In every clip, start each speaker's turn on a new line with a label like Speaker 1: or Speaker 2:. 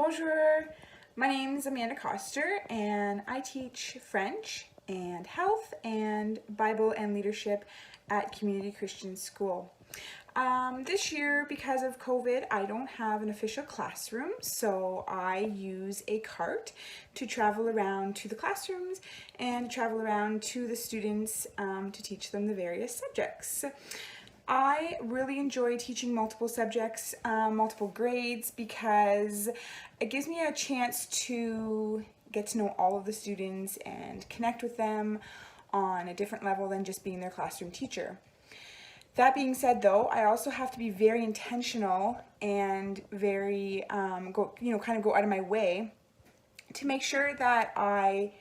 Speaker 1: Bonjour, my name is Amanda Koster and I teach French and health and Bible and leadership at Community Christian School. This year, because of COVID, I don't have an official classroom, so I use a cart to travel around to the classrooms and travel around to the students to teach them the various subjects. I really enjoy teaching multiple subjects, multiple grades, because it gives me a chance to get to know all of the students and connect with them on a different level than just being their classroom teacher. That being said, though, I also have to be very intentional and very, kind of go out of my way to make sure that I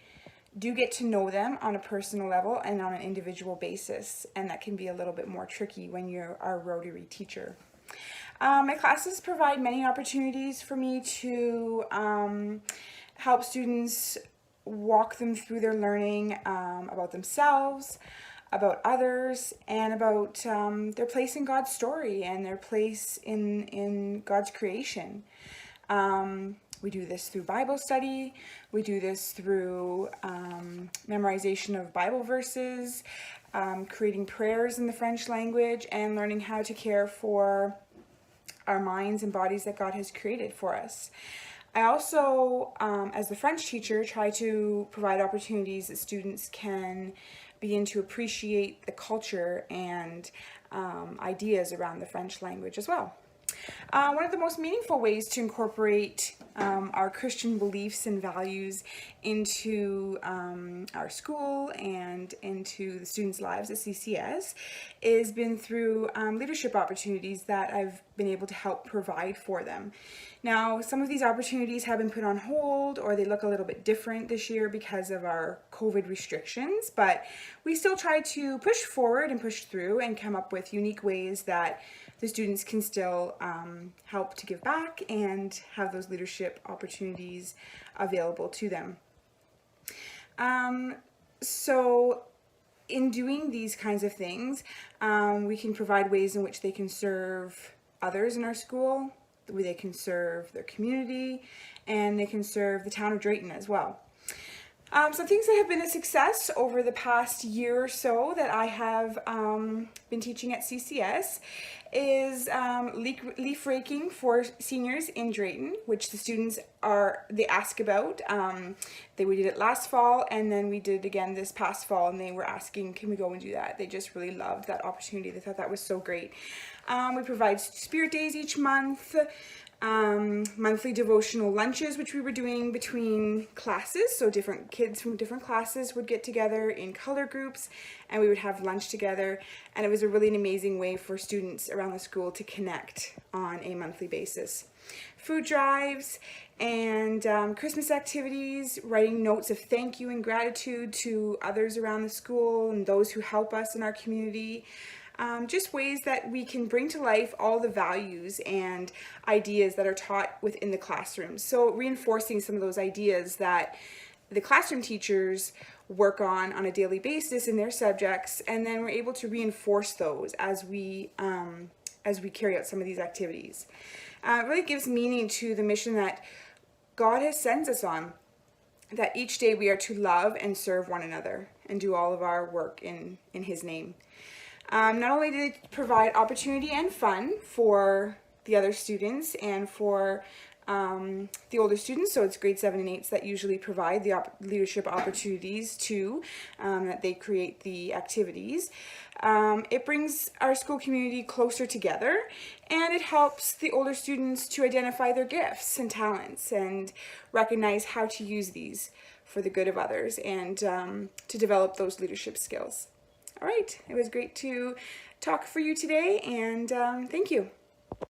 Speaker 1: do get to know them on a personal level and on an individual basis, and that can be a little bit more tricky when you're a Rotary teacher. My classes provide many opportunities for me to help students walk them through their learning about themselves, about others, and about their place in God's story and their place in God's creation. We do this through Bible study. We do this through memorization of Bible verses, creating prayers in the French language, and learning how to care for our minds and bodies that God has created for us. I also, as the French teacher, try to provide opportunities that students can begin to appreciate the culture and ideas around the French language as well. One of the most meaningful ways to incorporate our Christian beliefs and values into our school and into the students' lives at CCS has been through leadership opportunities that I've been able to help provide for them. Now, some of these opportunities have been put on hold, or they look a little bit different this year because of our COVID restrictions, but we still try to push forward and push through and come up with unique ways that the students can still help to give back and have those leadership opportunities available to them. So in doing these kinds of things, we can provide ways in which they can serve others in our school, where they can serve their community, and they can serve the town of Drayton as well. Some things that have been a success over the past year or so that I have been teaching at CCS is leaf raking for seniors in Drayton, which the students they ask about. We did it last fall, and then we did it again this past fall, and they were asking, can we go and do that? They just really loved that opportunity. They thought that was so great. We provide spirit days each month. Monthly devotional lunches, which we were doing between classes, so different kids from different classes would get together in color groups and we would have lunch together, and it was a really an amazing way for students around the school to connect on a monthly basis. Food drives and Christmas activities, writing notes of thank you and gratitude to others around the school and those who help us in our community. Just ways that we can bring to life all the values and ideas that are taught within the classroom. So reinforcing some of those ideas that the classroom teachers work on a daily basis in their subjects, and then we're able to reinforce those as we carry out some of these activities. It really gives meaning to the mission that God has sent us on, that each day we are to love and serve one another and do all of our work in His name. Not only do they provide opportunity and fun for the other students and for the older students, so it's grade 7 and 8s that usually provide the leadership opportunities too, that they create the activities. It brings our school community closer together, and it helps the older students to identify their gifts and talents and recognize how to use these for the good of others and to develop those leadership skills. All right, it was great to talk for you today, and thank you.